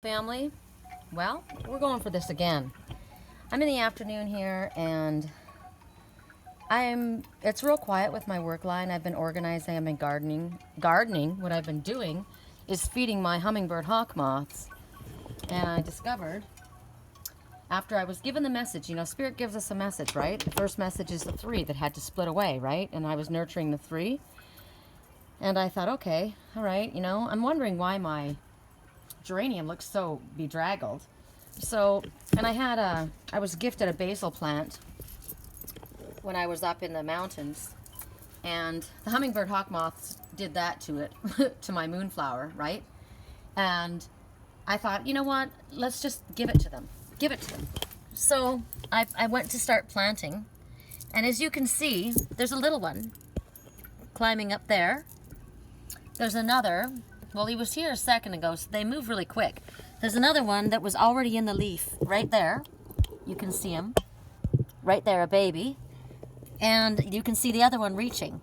Family, well, we're going for this again. I'm in the afternoon here and it's real quiet with my work line. I've been organizing, I've been gardening. What I've been doing is feeding my hummingbird hawk moths. And I discovered, after I was given the message, Spirit gives us a message, right? The first message is the 3 that had to split away, right? And I was nurturing the 3. And I thought, okay, all right, I'm wondering why my geranium looks so bedraggled. So, and I was gifted a basil plant when I was up in the mountains, and the hummingbird hawk moths did that to it, to my moonflower, right? And I thought, you know what, let's just give it to them. So I went to start planting, and as you can see, there's a little one climbing up there. There's another. Well, he was here a second ago, so they move really quick. There's another one that was already in the leaf right there. You can see him. Right there, a baby. And you can see the other one reaching.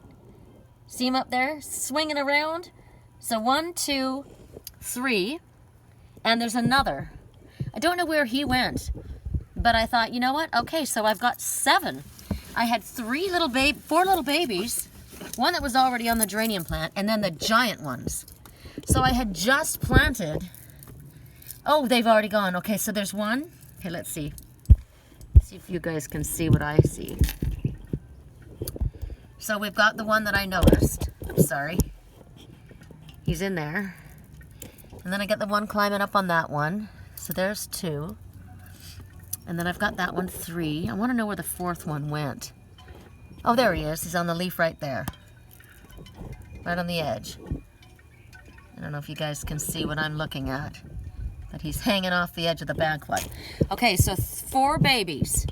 See him up there, swinging around? So 1, 2, 3. And there's another. I don't know where he went, but I thought, you know what? Okay, so I've got 7. I had 4 little babies. One that was already on the geranium plant, and then the giant ones. So I had just planted. Oh, they've already gone. Okay, so there's one. Okay, let's see. See if you guys can see what I see. So we've got the one that I noticed. I'm sorry. He's in there. And then I got the one climbing up on that one. So there's 2. And then I've got that one 3. I want to know where the 4th one went. Oh, there he is. He's on the leaf right there. Right on the edge. I don't know if you guys can see what I'm looking at, but he's hanging off the edge of the banquet. Okay, so 4 babies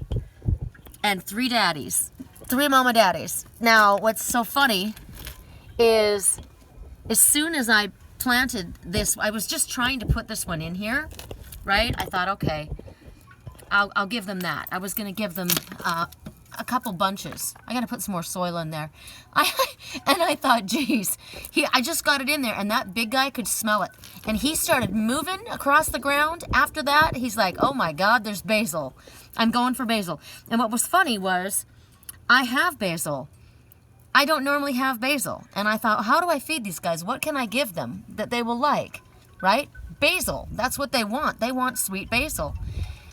and 3 daddies, 3 mama daddies. Now, what's so funny is as soon as I planted this, I was just trying to put this one in here, right? I thought, okay, I'll give them that. I was going to give them a couple bunches. I got to put some more soil in there. And I thought, geez, I just got it in there, and that big guy could smell it. And he started moving across the ground. After that, he's like, oh my God, there's basil. I'm going for basil. And what was funny was, I have basil. I don't normally have basil. And I thought, how do I feed these guys? What can I give them that they will like, right? Basil. That's what they want. They want sweet basil.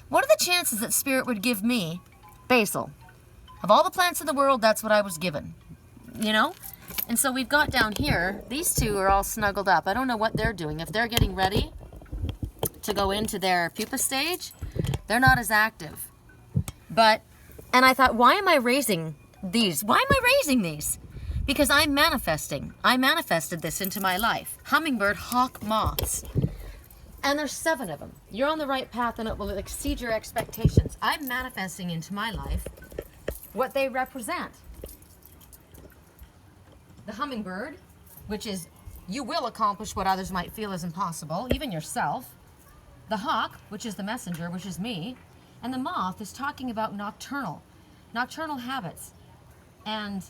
What are the chances that Spirit would give me basil? Of all the plants in the world, that's what I was given, And so we've got down here, these 2 are all snuggled up. I don't know what they're doing. If they're getting ready to go into their pupa stage, they're not as active. And I thought, why am I raising these? Why am I raising these? Because I'm manifesting. I manifested this into my life. Hummingbird hawk moths. And there's 7 of them. You're on the right path and it will exceed your expectations. I'm manifesting into my life what they represent. The hummingbird, which is you will accomplish what others might feel is impossible, even yourself. The hawk, which is the messenger, which is me. And the moth is talking about nocturnal habits and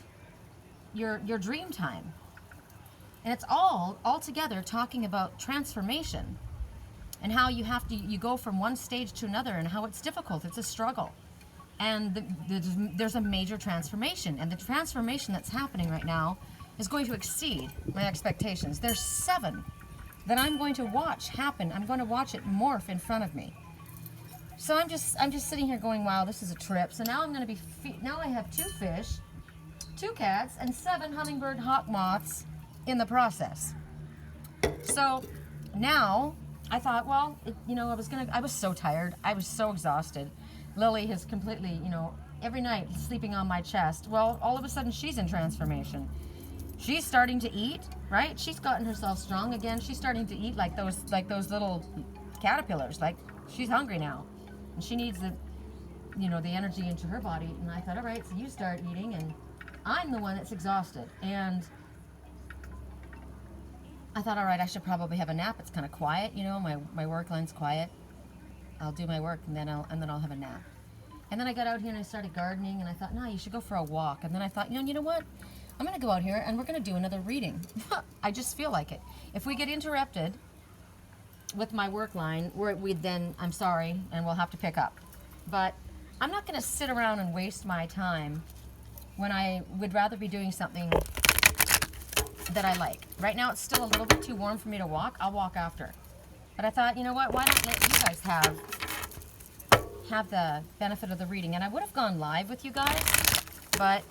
your dream time. And it's all together talking about transformation and how you go from one stage to another and how it's difficult, it's a struggle. And there's a major transformation. And the transformation that's happening right now is going to exceed my expectations. There's 7 that I'm going to watch happen. I'm going to watch it morph in front of me. So I'm just sitting here going, wow, this is a trip. So now I'm going to now I have 2 fish, 2 cats, and 7 hummingbird hawk moths in the process. So now I thought, well, I was so tired. I was so exhausted. Lily has completely, every night sleeping on my chest. Well, all of a sudden she's in transformation. She's starting to eat, right? She's gotten herself strong again. She's starting to eat like those little caterpillars. Like she's hungry now, and she needs the energy into her body. And I thought, all right, so you start eating, and I'm the one that's exhausted. And I thought, all right, I should probably have a nap. It's kind of quiet, my work line's quiet. I'll do my work and then I'll have a nap. And then I got out here and I started gardening, and I thought, no, you should go for a walk. And then I thought, you know what? I'm going to go out here and we're going to do another reading. I just feel like it. If we get interrupted, with my work line, where I'm sorry, and we'll have to pick up. But I'm not going to sit around and waste my time when I would rather be doing something that I like. Right now it's still a little bit too warm for me to walk. I'll walk after. But I thought, you know what, why not let you guys have the benefit of the reading? And I would have gone live with you guys, but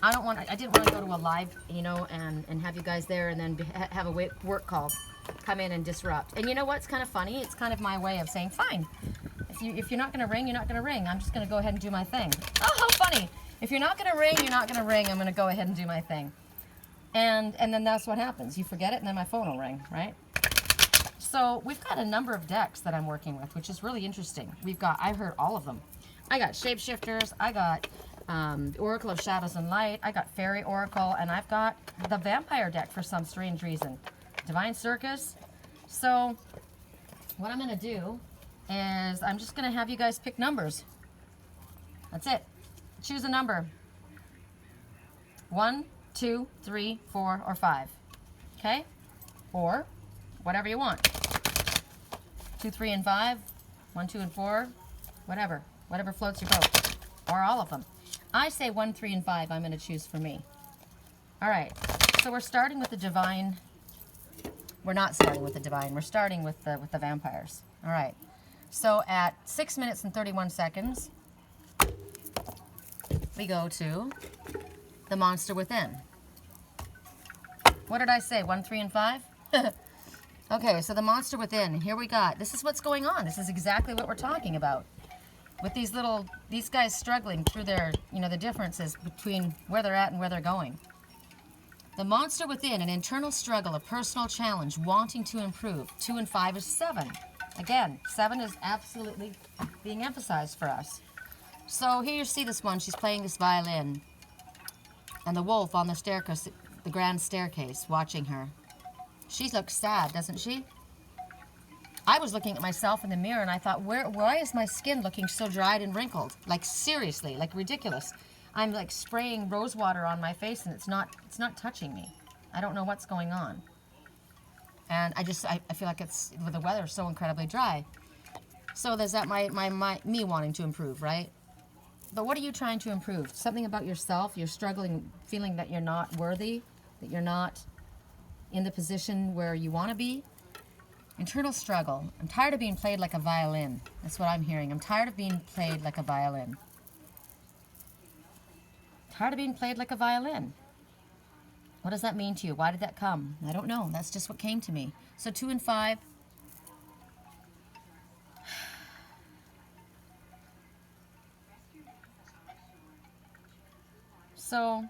I didn't want to go to a live, you know, and have you guys there and then have a work call come in and disrupt. And you know what's kind of funny? It's kind of my way of saying, fine, if you're not going to ring, you're not going to ring. I'm just going to go ahead and do my thing. Oh, how funny. If you're not going to ring, you're not going to ring. I'm going to go ahead and do my thing. And then that's what happens. You forget it, and then my phone will ring, right? So we've got a number of decks that I'm working with, which is really interesting. I've heard all of them. I got Shapeshifters, I got Oracle of Shadows and Light, I got Fairy Oracle, and I've got the Vampire deck for some strange reason. Divine Circus. So what I'm going to do is I'm just going to have you guys pick numbers. That's it. Choose a number. 1, 2, 3, 4, or 5. Okay? Or whatever you want. 2, 3, and 5. 1, 2, and 4. Whatever. Whatever floats your boat. Or all of them. I say 1, 3, and 5 I'm going to choose for me. Alright. So we're starting with the Divine. We're not starting with the Divine. We're starting with the Vampires. Alright. So at 6 minutes and 31 seconds, we go to the Monster Within. What did I say? 1, 3, and 5? Okay, so the Monster Within. Here we got. This is what's going on. This is exactly what we're talking about. With these guys struggling through their, the differences between where they're at and where they're going. The Monster Within, an internal struggle, a personal challenge, wanting to improve. 2 and 5 is 7. Again, 7 is absolutely being emphasized for us. So here you see this one. She's playing this violin. And the wolf on the staircase, the grand staircase, watching her. She looks sad, doesn't she? I was looking at myself in the mirror and I thought, why is my skin looking so dried and wrinkled? Like seriously, like ridiculous. I'm like spraying rose water on my face and it's not touching me. I don't know what's going on. And I feel like it's, the weather is so incredibly dry. So there's that me wanting to improve, right? But what are you trying to improve? Something about yourself. You're struggling, feeling that you're not worthy, that you're not in the position where you want to be. Internal struggle. I'm tired of being played like a violin. That's what I'm hearing. I'm tired of being played like a violin. Tired of being played like a violin. What does that mean to you? Why did that come? I don't know. That's just what came to me. So 2 and 5. So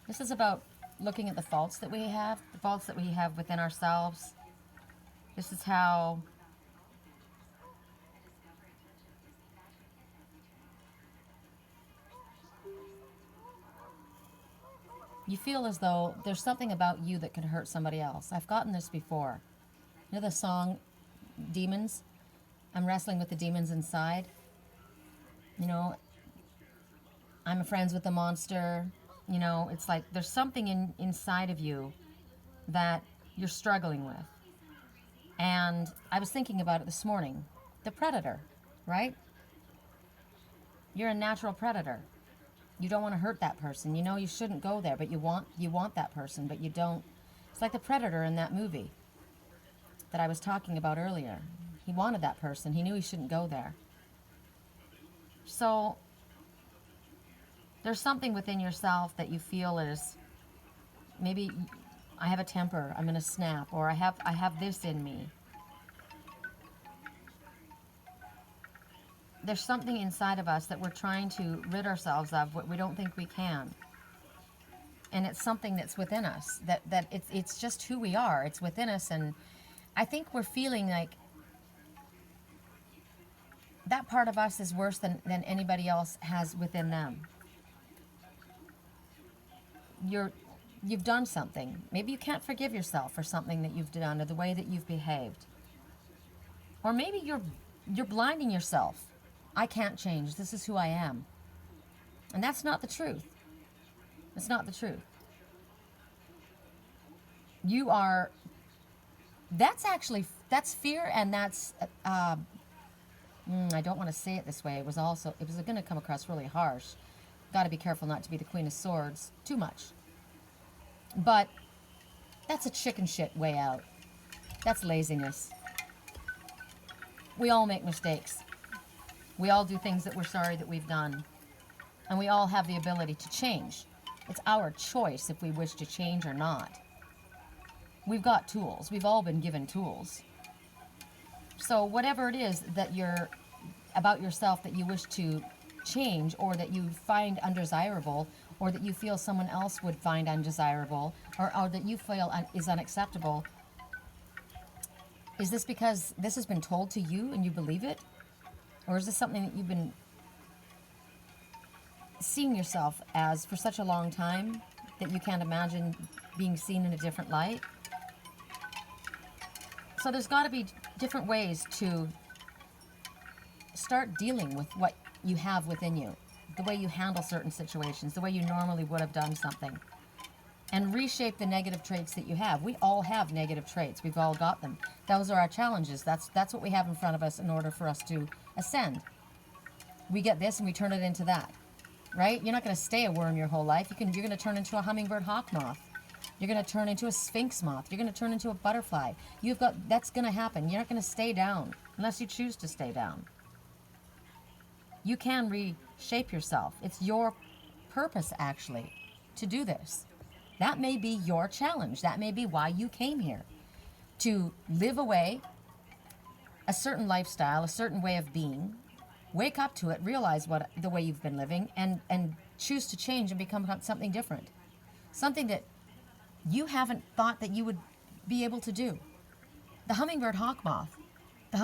this is about looking at the faults that we have, within ourselves. This is how you feel as though there's something about you that could hurt somebody else. I've gotten this before. You know the song, Demons? I'm wrestling with the demons inside. I'm friends with the monster. It's like there's something inside of you that you're struggling with. And I was thinking about it this morning. The predator, right? You're a natural predator. You don't want to hurt that person. You shouldn't go there, but you want that person, but you don't. It's like the predator in that movie that I was talking about earlier. He wanted that person. He knew he shouldn't go there. So there's something within yourself that you feel is, maybe I have a temper, I'm going to snap, or I have this in me. There's something inside of us that we're trying to rid ourselves of, what we don't think we can. And it's something that's within us, that it's just who we are. It's within us, and I think we're feeling like that part of us is worse than anybody else has within them. You've done something. Maybe you can't forgive yourself for something that you've done or the way that you've behaved. Or maybe you're blinding yourself. I can't change. This is who I am. And that's not the truth. It's not the truth. You are, that's fear, and that's, I don't want to say it this way. It was going to come across really harsh. Got to be careful not to be the Queen of Swords too much. But that's a chicken shit way out. That's laziness. We all make mistakes. We all do things that we're sorry that we've done. And we all have the ability to change. It's our choice if we wish to change or not. We've got tools. We've all been given tools. So whatever it is that you're about yourself that you wish to change, or that you find undesirable, or that you feel someone else would find undesirable, or that you feel is unacceptable, is this because this has been told to you and you believe it? Or is this something that you've been seeing yourself as for such a long time that you can't imagine being seen in a different light? So there's got to be different ways to start dealing with what you have within you, the way you handle certain situations, the way you normally would have done something, and reshape the negative traits that you have. We all have negative traits. We've all got them. Those are our challenges. That's what we have in front of us in order for us to ascend. We get this and we turn it into that, right? You're not going to stay a worm your whole life. You're going to turn into a hummingbird hawk moth. You're going to turn into a sphinx moth. You're going to turn into a butterfly. That's going to happen. You're not going to stay down unless you choose to stay down. You can reshape yourself. It's your purpose, actually, to do this. That may be your challenge. That may be why you came here. To live away a certain lifestyle, a certain way of being, wake up to it, realize the way you've been living, and choose to change and become something different. Something that you haven't thought that you would be able to do. The hummingbird hawk moth, the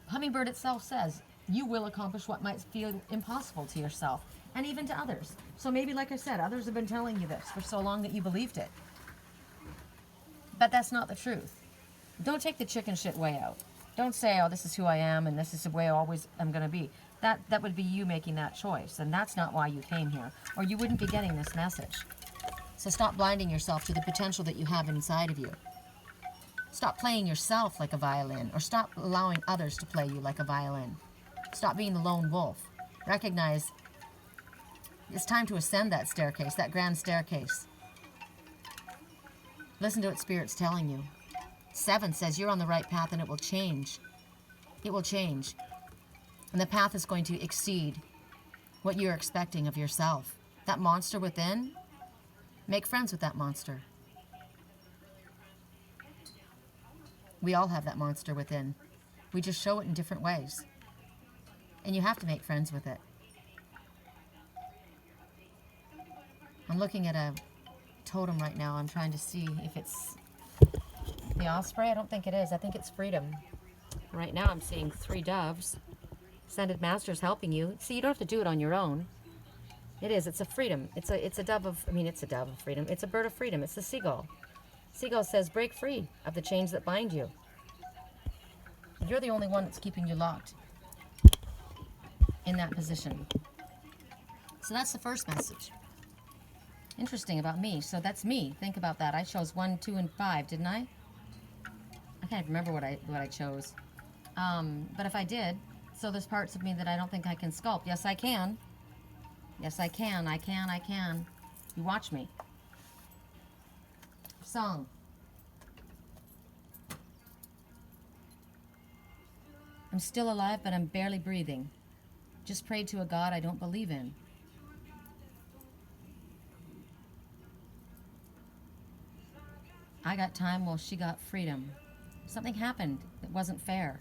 hummingbird itself says, you will accomplish what might feel impossible to yourself and even to others. So maybe, like I said, others have been telling you this for so long that you believed it. But that's not the truth. Don't take the chicken shit way out. Don't say, oh, this is who I am and this is the way I always am going to be. That would be you making that choice, and that's not why you came here, or you wouldn't be getting this message. So stop blinding yourself to the potential that you have inside of you. Stop playing yourself like a violin, or stop allowing others to play you like a violin. Stop being the lone wolf. Recognize it's time to ascend that staircase, that grand staircase. Listen to what Spirit's telling you. 7 says you're on the right path and it will change. It will change. And the path is going to exceed what you're expecting of yourself. That monster within, make friends with that monster. We all have that monster within. We just show it in different ways. And you have to make friends with it. I'm looking at a totem right now. I'm trying to see if it's the osprey. I don't think it is. I think it's freedom. Right now I'm seeing 3 doves. Ascended Masters helping you. See, you don't have to do it on your own. It is. It's a freedom. It's a dove of, it's a dove of freedom. It's a bird of freedom. It's a seagull. Seagull says, break free of the chains that bind you. You're the only one that's keeping you locked in that position. So that's the first message. Interesting about me. So that's me. Think about that. I chose 1, 2, and 5, didn't I? I can't remember what I chose. But if I did, so there's parts of me that I don't think I can sculpt. Yes, I can. Yes, I can. I can. You watch me. Song. I'm still alive, but I'm barely breathing. Just prayed to a God I don't believe in. I got time while she got freedom. Something happened that wasn't fair.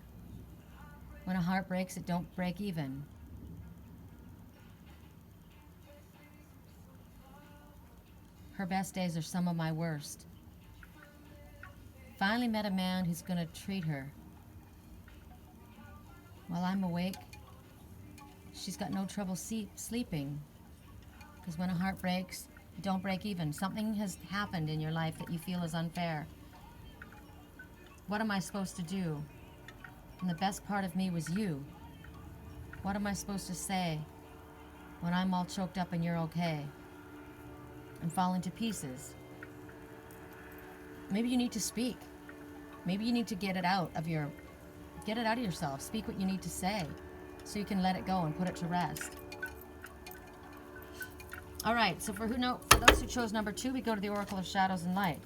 When a heart breaks, it don't break even. Her best days are some of my worst. Finally met a man who's going to treat her. While I'm awake, she's got no trouble sleeping. Because when a heart breaks, it don't break even. Something has happened in your life that you feel is unfair. What am I supposed to do? And the best part of me was you. What am I supposed to say when I'm all choked up and you're okay? And falling to pieces. maybe you need to speak. Maybe you need to get it out of yourself. Speak what you need to say so you can let it go and put it to rest. All right, so for those who chose number 2, we go to the Oracle of Shadows and Light.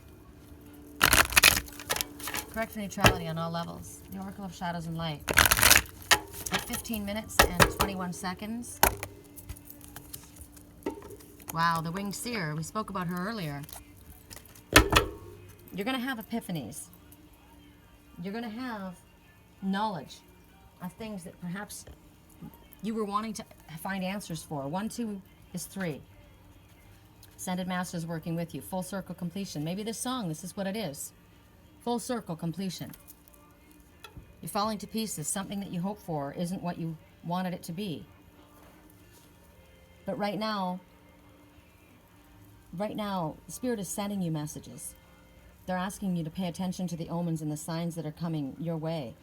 Correct for neutrality on all levels. The Oracle of Shadows and Light. At 15 minutes and 21 seconds. Wow, the winged seer. We spoke about her earlier. You're going to have epiphanies. You're going to have knowledge of things that perhaps you were wanting to find answers for. 1, 2 is 3. Ascended Masters working with you. Full circle completion. Maybe this song, this is what it is. Full circle completion. You're falling to pieces. Something that you hoped for isn't what you wanted it to be. But right now, Spirit is sending you messages. They're asking you to pay attention to the omens and the signs that are coming your way.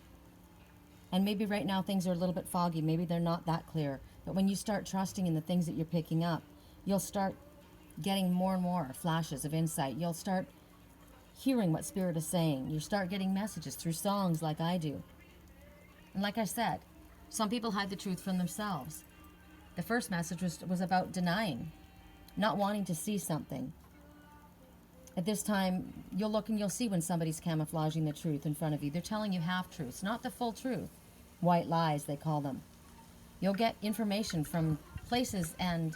And maybe right now things are a little bit foggy. Maybe they're not that clear. But when you start trusting in the things that you're picking up, you'll start getting more and more flashes of insight. You'll start hearing what Spirit is saying. You start getting messages through songs like I do. And like I said, some people hide the truth from themselves. The first message was about denying, not wanting to see something. At this time, you'll look and you'll see when somebody's camouflaging the truth in front of you. They're telling you half-truths, not the full truth. White lies, they call them. You'll get information from places and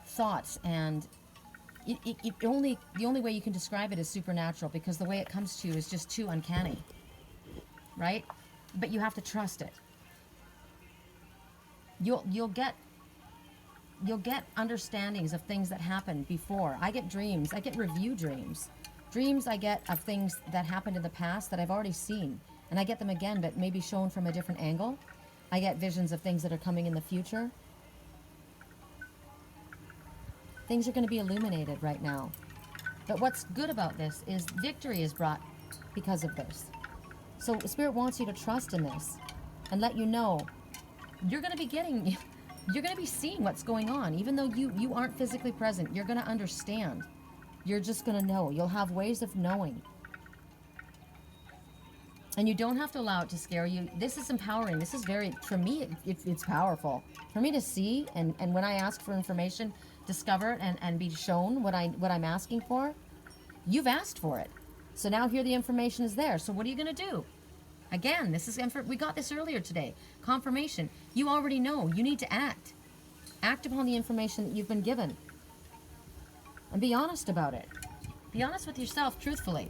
thoughts, and the only way you can describe it is supernatural, because the way it comes to you is just too uncanny, right? But you have to trust it. You'll get understandings of things that happened before. I get dreams. I get review dreams. Dreams I get of things that happened in the past that I've already seen. And I get them again, but maybe shown from a different angle. I get visions of things that are coming in the future. Things are going to be illuminated right now. But what's good about this is victory is brought because of this. So Spirit wants you to trust in this and let you know you're going to be seeing what's going on. Even though you aren't physically present, you're going to understand. You're just going to know. You'll have ways of knowing. And you don't have to allow it to scare you. This is empowering. This is very, for me, it's powerful. For me to see, and when I ask for information, discover it and be shown what I'm asking for, you've asked for it. So now here the information is there. So what are you going to do? Again, we got this earlier today. Confirmation. You already know. You need to act. Act upon the information that you've been given. And be honest about it. Be honest with yourself truthfully.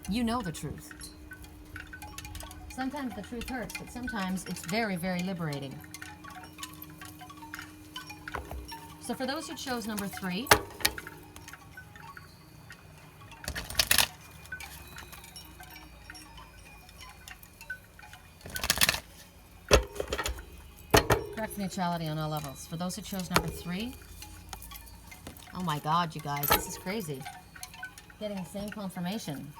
You know the truth. Sometimes the truth hurts, but sometimes it's very, very liberating. So for those who chose number 3, correct neutrality on all levels. For those who chose number 3, oh my God, you guys, this is crazy. Getting the same confirmation.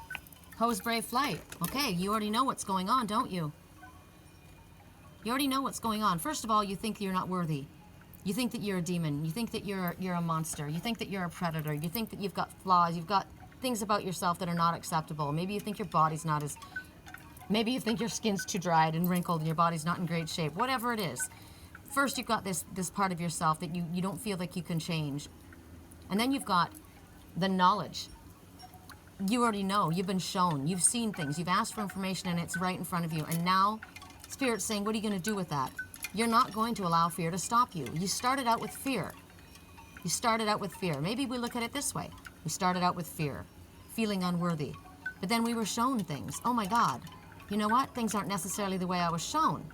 Poes brave flight. Okay, you already know what's going on, don't you? You already know what's going on. First of all, you think you're not worthy. You think that you're a demon. You think that you're a monster. You think that you're a predator. You think that you've got flaws. You've got things about yourself that are not acceptable. Maybe you think your body's not as... Maybe you think your skin's too dried and wrinkled and your body's not in great shape. Whatever it is. First, you've got this part of yourself that you don't feel like you can change. And then you've got the knowledge. You already know. You've been shown. You've seen things. You've asked for information and it's right in front of you. And now, Spirit's saying, what are you going to do with that? You're not going to allow fear to stop you. You started out with fear. You started out with fear. Maybe we look at it this way. We started out with fear, feeling unworthy. But then we were shown things. Oh my God. You know what? Things aren't necessarily the way I was shown.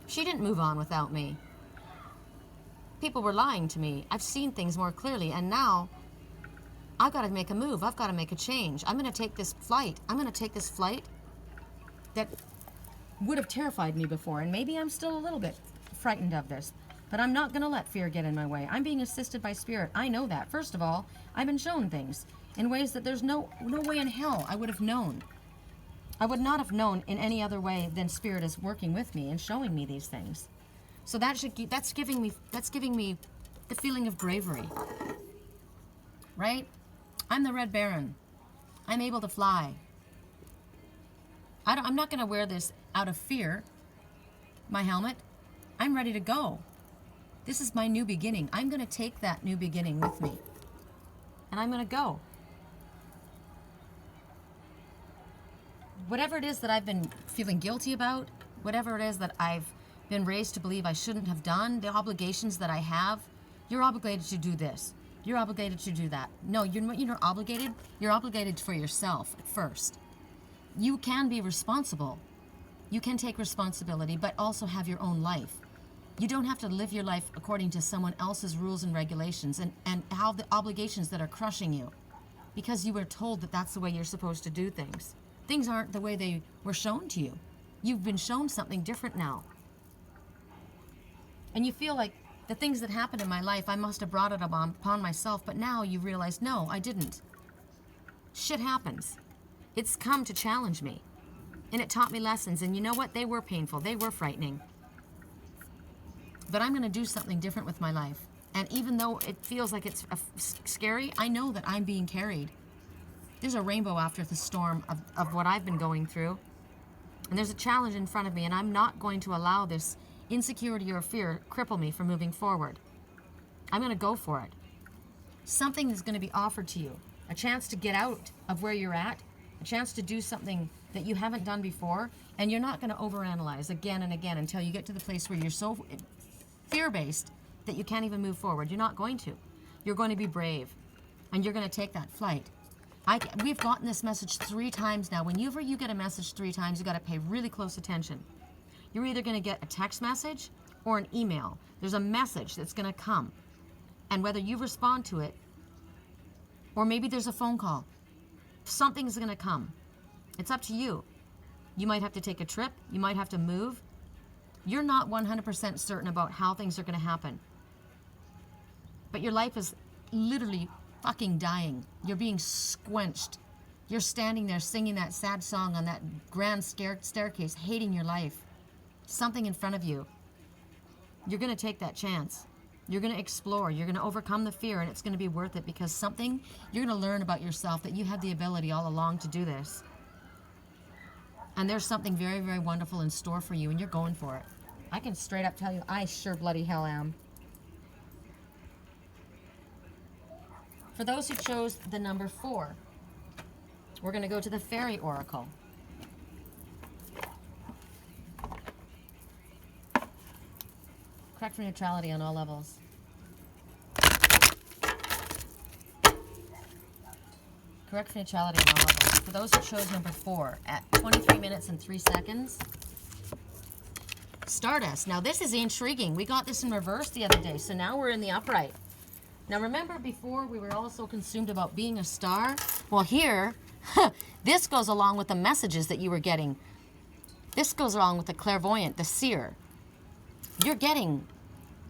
She didn't move on without me. People were lying to me. I've seen things more clearly, and now I've got to make a move. I've got to make a change. I'm going to take this flight. I'm going to take this flight that would have terrified me before, and maybe I'm still a little bit frightened of this, but I'm not going to let fear get in my way. I'm being assisted by Spirit. I know that. First of all, I've been shown things in ways that there's no way in hell I would have known. I would not have known in any other way than Spirit is working with me and showing me these things. So that's giving me the feeling of bravery, right? I'm the Red Baron. I'm able to fly. I'm not going to wear this out of fear, my helmet. I'm ready to go. This is my new beginning. I'm going to take that new beginning with me. And I'm going to go. Whatever it is that I've been feeling guilty about, whatever it is that I've been raised to believe I shouldn't have done, the obligations that I have, you're obligated to do this. You're obligated to do that. No, you're not obligated. You're obligated for yourself first. You can be responsible. You can take responsibility, but also have your own life. You don't have to live your life according to someone else's rules and regulations and how the obligations that are crushing you because you were told that that's the way you're supposed to do things. Things aren't the way they were shown to you. You've been shown something different now. And you feel like the things that happened in my life, I must have brought it upon myself, but now you realize, no, I didn't. Shit happens. It's come to challenge me. And it taught me lessons, and you know what? They were painful. They were frightening. But I'm going to do something different with my life. And even though it feels like it's scary, I know that I'm being carried. There's a rainbow after the storm of what I've been going through. And there's a challenge in front of me, and I'm not going to allow this insecurity or fear cripple me from moving forward. I'm going to go for it. Something is going to be offered to you. A chance to get out of where you're at. A chance to do something that you haven't done before. And you're not going to overanalyze again and again until you get to the place where you're so fear-based that you can't even move forward. You're not going to. You're going to be brave. And you're going to take that flight. We've gotten this message 3 times now. Whenever you get a message 3 times, you got to pay really close attention. You're either going to get a text message or an email. There's a message that's going to come. And whether you respond to it, or maybe there's a phone call, something's going to come. It's up to you. You might have to take a trip. You might have to move. You're not 100% certain about how things are going to happen. But your life is literally fucking dying. You're being squenched. You're standing there singing that sad song on that grand staircase, hating your life. Something in front of you. You're going to take that chance. You're going to explore. You're going to overcome the fear, and it's going to be worth it because something you're going to learn about yourself that you had the ability all along to do this. And there's something very, very wonderful in store for you, and you're going for it. I can straight up tell you, I sure bloody hell am. For those who chose the number 4, we're going to go to the Fairy Oracle. Correct for neutrality on all levels. Correct for neutrality on all levels. For those who chose number 4, at 23 minutes and 3 seconds, Stardust. Now this is intriguing. We got this in reverse the other day, so now we're in the upright. Now remember before we were all so consumed about being a star? Well here, this goes along with the messages that you were getting. This goes along with the clairvoyant, the seer. You're getting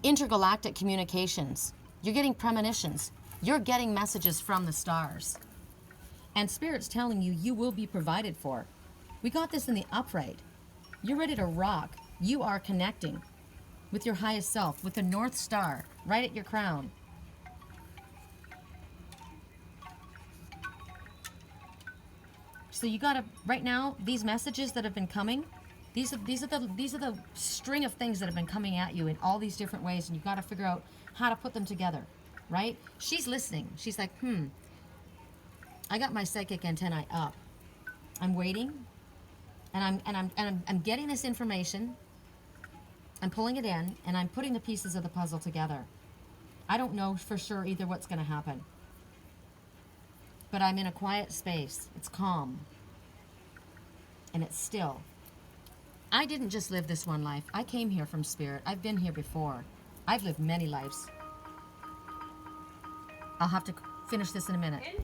intergalactic communications. You're getting premonitions. You're getting messages from the stars. And Spirit's telling you, you will be provided for. We got this in the upright. You're ready to rock. You are connecting with your highest self, with the North Star, right at your crown. So you gotta, right now, these messages that have been coming, these are the string of things that have been coming at you in all these different ways, and you've got to figure out how to put them together, right? She's listening. She's like, I got my psychic antennae up. I'm waiting, and I'm getting this information. I'm pulling it in, and I'm putting the pieces of the puzzle together. I don't know for sure either what's going to happen, but I'm in a quiet space. It's calm, and it's still. I didn't just live this one life. I came here from Spirit. I've been here before. I've lived many lives. I'll have to finish this in a minute.